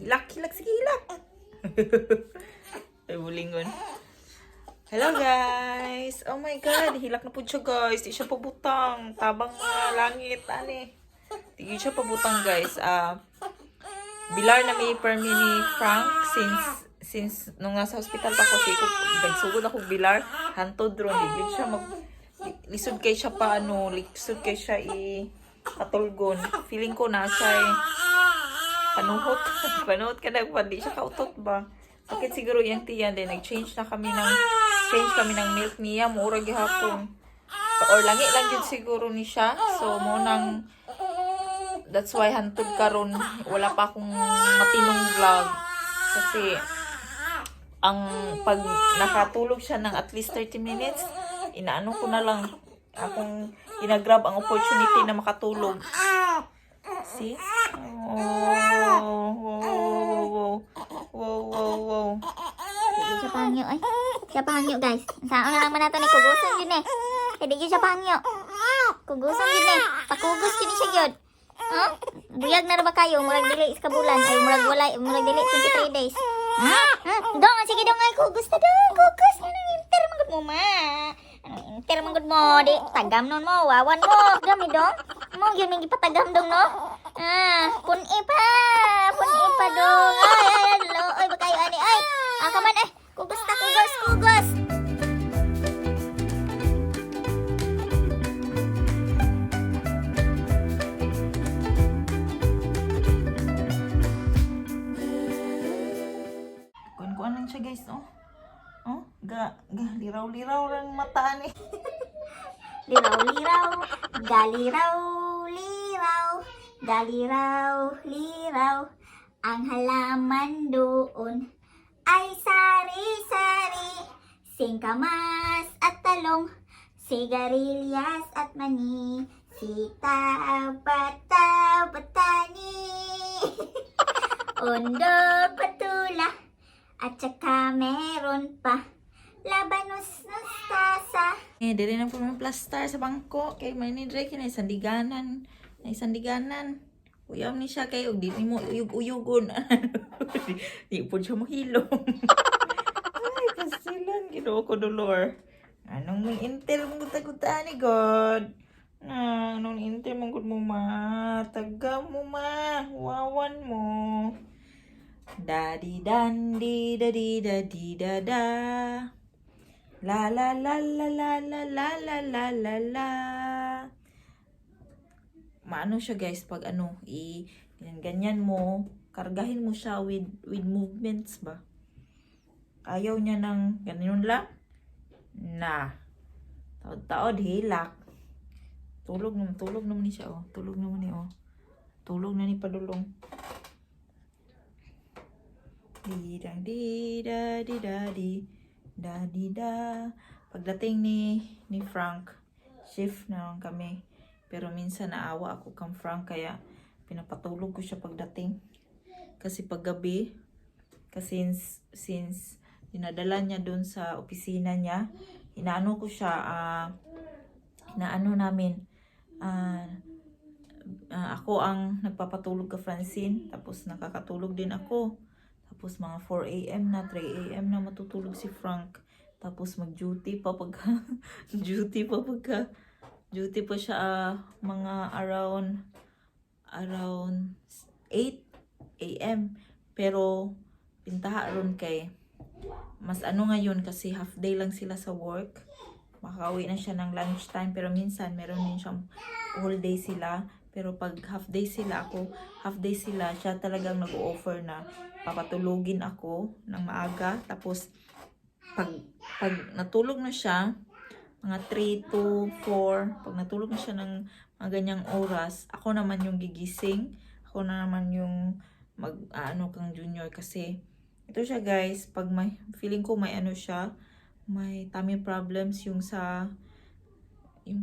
Hilak, hilak, sige hilak. Ay, bulingon. Hello guys! Oh my god, hilak na po siya guys. Di siya pabutang. Tabang mga langit, ani. Di siya pabutang guys. Bilar na may permi ni Frank since nung nasa hospital pa ko, nagsugod ako bilar. Hantod ron. Di siya lisod kay siya pa lisod kay siya katulgon. Feeling ko nasa panuhot. Panuhot ka na, di siya kautot ba? Sakit siguro yung tiyan. Then nag-change kami ng milk niya. Mura gihapon. Or langi lang yun siguro ni siya. So mo nang that's why hantod karon wala pa akong matinong vlog. Kasi ang pag nakatulog siya ng at least 30 minutes, inaano ko na lang akong ginagrab ang opportunity na makatulog. See? Wow. Siya pangyo ay. Siya pangyo guys. Saan na naman nato ni kuguson yun eh. Hindi siya pangyo. Kuguson yun eh. Pakugos yun siya yun. Huh? Buyag na ba kayo? Murag dili iska bulan. Ay murag dili 23 days. Ha? Dong, sige dong ay kugos na dong. Kugos. Anong inter manggod mo ma? Anong inter manggod mo? Di, tagam nun mo. Wawan mo. Gami dong. Mo yun may ipatagam dong no? Pun-i pa dong. Ay, lo. Ay, ba kayo ani? Ay, kaman eh. Kugos na, kugos. Kuan lang siya guys, oh. Oh, liraw-liraw lang mata ni. Liraw-liraw, galiraw-liraw, galiraw-liraw. Ang halaman doon ay sari-sari, singkamas at talong, sigarilyas at mani, sitaw, bataw, batani, undo, patula, at saka meron pa labanos, mustasa. Dili na po may plaster sa bangko. Kay may nidre kinay sandiganan. Uyam ni siya kay og di mo uyug-uyugon. Di po siya mahilom. Ay, pasilan. Ginoo ko dolor. Anong may intel mong guta-guta ni God? Anong intel mong gud mo ma? Taga mo ma. Wawan mo. Daddy dandi daddy daddy dada. La la la la la la la la la la la. Maano siya guys pag ganyan mo, kargahin mo siya with movements ba. Ayaw niya ng ganyan lang. Taod-taod hilak. Tulog naman ni siya oh. Tulog naman ni oh. Tulog na ni padulong. Di da di da di da di. Da. Pagdating ni Frank, shift na lang kami. Pero minsan naawa ako kang Frank kaya pinapatulog ko siya pagdating. Kasi paggabi, since dinadala niya doon sa opisina niya, inaano ko siya, ako ang nagpapatulog ka Francine, tapos nakakatulog din ako. Tapos mga 4 AM na, 3 AM na matutulog si Frank. Tapos mag-duty pa duty pa siya mga around 8 AM. Pero pintaha ron kay mas ngayon kasi half day lang sila sa work. Makauwi na siya ng lunchtime pero minsan meron din siyang whole day sila. Pero pag half day sila, siya talagang nag-o-offer na papatulugin ako ng maaga. Tapos, pag natulog na siya, mga 3 to 4, pag natulog na siya ng mga ganyang oras, ako naman yung gigising. Ako na naman yung kang junior. Kasi, ito siya guys, pag feeling ko may may tummy problems yung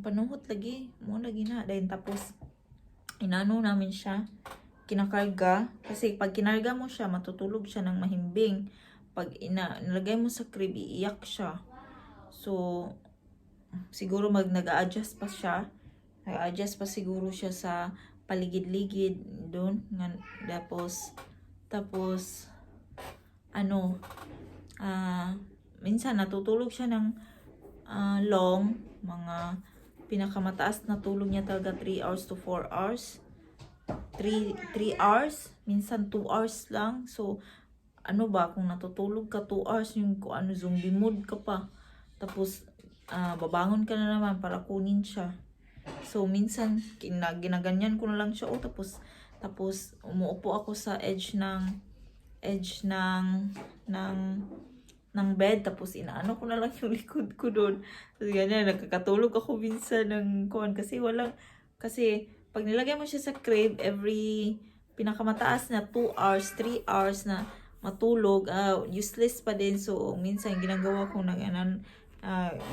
panuhot lagi. Lagi na. Dahil tapos, inano namin siya, kinakarga. Kasi pag kinarga mo siya, matutulog siya ng mahimbing. Pag nilagay mo sa crib, iiyak siya. So, siguro nag-a-adjust pa siya. Nag-a-adjust pa siguro siya sa paligid-ligid doon. Tapos, Tapos, ano, minsan natutulog siya ng long, mga pinakamataas na tulog niya talaga 3 hours to 4 hours. 3 hours, minsan 2 hours lang. So, ano ba, kung natutulog ka 2 hours, yung kung ano, zombie mode ka pa. Tapos, babangon ka na naman para kunin siya. So, minsan, ginaganyan ko na lang siya. Tapos, umuupo ako sa edge ng bed. Tapos, inaano ko na lang yung likod ko doon. Tapos, ganyan, nakakatulog ako minsan ng kuwan. Kasi, pag nilagay mo siya sa crib, pinakamataas na 2 hours, 3 hours na matulog, useless pa din. So, minsan, ginagawa ko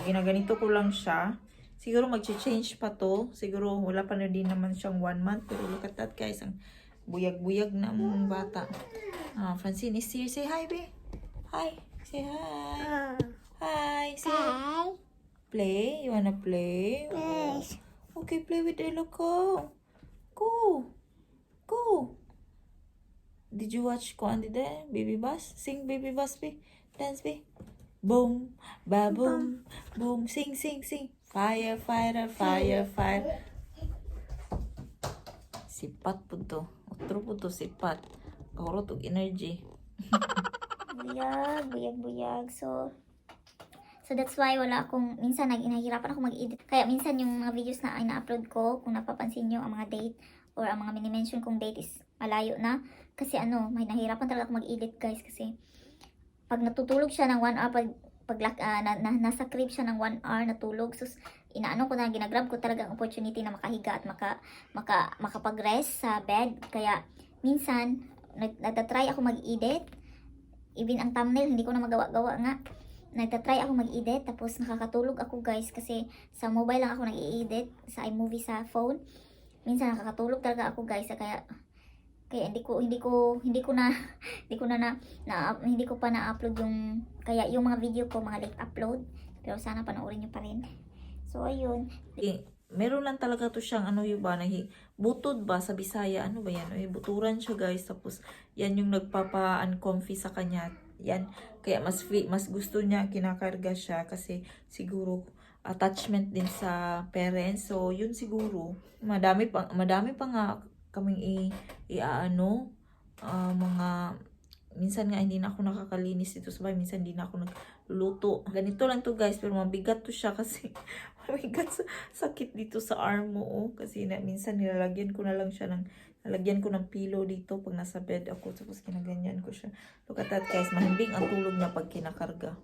ginaganito ko lang siya. Siguro mag-change pa to. Siguro wala pa na din naman siyang 1 month. Pero look at that guys. Ang buyag-buyag na ang bata. Francine is here. Say hi, babe. Hi. Say hi. Hi. Say hi. Play? You wanna play? Yes. Okay, play with Ella. Go. Go. Go. Did you watch Baby Bus? Sing Baby Bus, babe. Dance, babe. Boom, ba boom, boom, sing, sing, sing. Firefighter, firefighter. Sipat po to. Otro po to, sipat. Kahurot og energy. Buyag. So that's why minsan nahihirapan ako mag-edit. Kaya minsan yung mga videos na ina-upload ko, kung napapansin nyo, ang mga date or ang mga mini-mention kong date is malayo na. Kasi may nahihirapan talaga ako mag-edit guys. Kasi pag natutulog siya ng 1 hour, nasa crib siya ng 1 hour natulog, so ginagrab ko talaga ang opportunity na makahiga at makapag-rest sa bed. Kaya minsan nagtatry ako mag-edit, even ang thumbnail hindi ko na magawa-gawa nga. Nagtatry ako mag-edit, tapos nakakatulog ako guys, kasi sa mobile lang ako nag-i-edit, sa iMovie sa phone. Minsan nakakatulog talaga ako guys, kaya hindi ko pa na-upload yung mga video ko, mga late upload. Pero sana panoorin nyo pa rin. So ayun. Meron lang talaga to siyang butod ba sa Bisaya, ano ba yan? Buturan siya guys, tapos yan yung nagpapa-uncomfy sa kanya. Yan, kaya mas gusto niya kinakarga siya kasi siguro attachment din sa parents. So yun siguro, madami pa nga kaming mga minsan nga hindi na ako nakakalinis dito sa bahay, minsan hindi na ako nagluluto. Ganito lang to guys, pero mabigat to siya kasi mabigat, sakit dito sa arm mo, kasi minsan nalagyan ko ng pillow dito pag nasa bed ako, tapos kinaganyan ko siya. Look at that guys, mahimbing ang tulog niya pag kinakarga.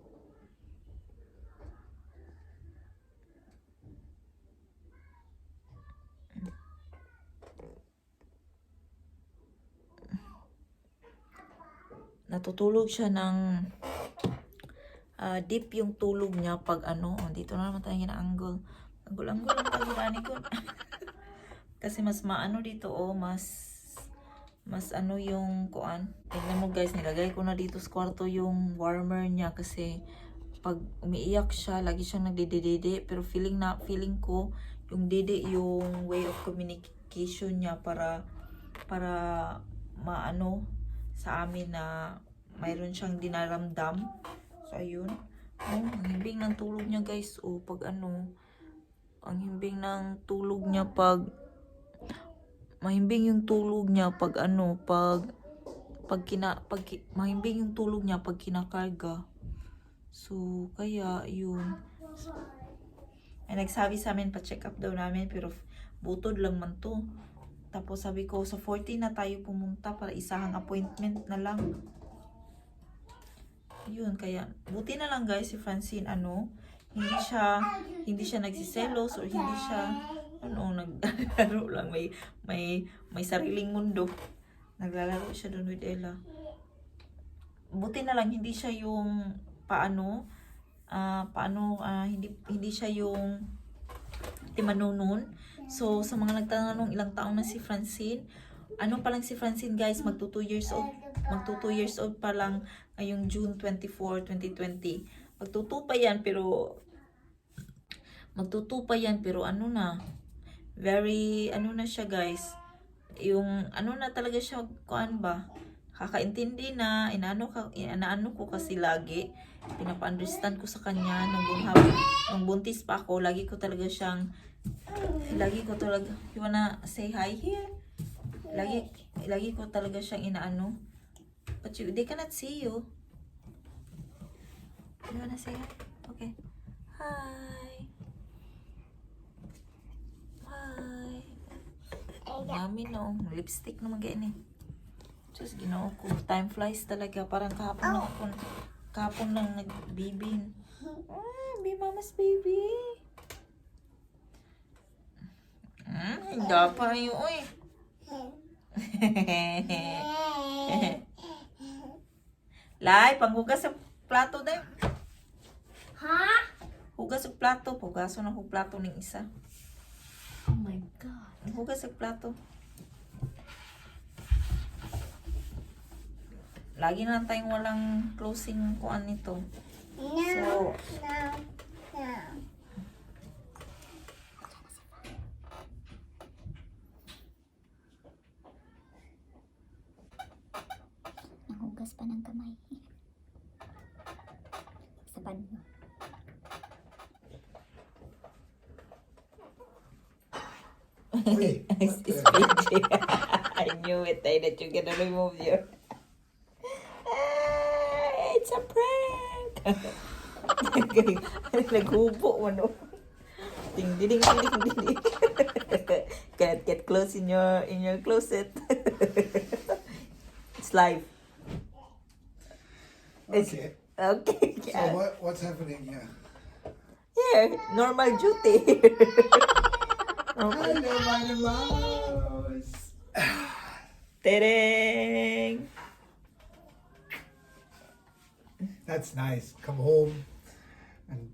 Natutulog siya ng deep yung tulog niya pag dito na naman tayo gina-angle. Angle lang tayo gina ko. Kasi mas maano dito, mas yung kuan. Tingnan mo guys, nilagay ko na dito sa kwarto yung warmer niya kasi pag umiiyak siya, lagi siyang nagdidididi. Pero feeling ko yung didi yung way of communication niya para maano sa amin na mayroon siyang dinaramdam. So ayun, ang himbing ng tulog niya guys. Ang himbing ng tulog niya mahimbing yung tulog niya mahimbing yung tulog niya pag kinakarga. So kaya yun, ay nagsabi sa amin pa-check up daw namin, pero butod lang man to. Tapos sabi ko, sa 14 na tayo pumunta para isahang appointment na lang. Yun, kaya buti na lang guys si Francine, hindi siya nagsiselos or hindi siya naglalaro lang, may sariling mundo. Naglalaro siya doon with Ella. Buti na lang hindi siya yung hindi siya yung timanunon. So, sa mga nagtatanong ilang taon na si Francine, pa lang si Francine guys, magto 2 years old. Magto 2 years old pa lang ngayong June 24, 2020. Magto 2 pa yan, pero very, na siya guys. Yung, na talaga siya, kakaintindi na, inaano ko kasi lagi. Pinapa-understand ko sa kanya nung buntis pa ako, lagi ko talaga, you wanna say hi here? Lagi ko talaga siyang inaano. But they cannot see you. You wanna say hi? Okay. Hi. Hi. Dami no. Lipstick naman ganyan eh. Just ginoo ko. Time flies talaga. Parang kahapon lang nagbibin. Be mama's baby. Hindi pa yun. Uy. Lai, panghugas sa plato dahil. Ha? Hugas sa plato. Hugaso na ko plato ng isa. Oh my God. Hugas sa plato. Lagi na lang tayong walang closing kuan nito. So, Nahugas pa ng kamay. Sa banyo. Wait, it's what the- PJ. I knew it. I that you're gonna remove your... It's a prank! Naghubo mo, no? Ding, ding, ding, ding, ding. Can't get close in your closet. It's live. Okay. Okay. So what's happening here? Yeah, normal duty. Hello, my mouse. Tereng! That's nice. Come home and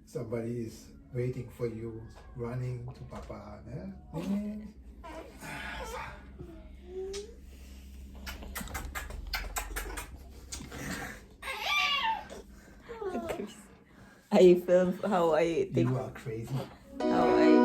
somebody is waiting for you, running to Papa. Eh? I feel how I think, You are crazy. how I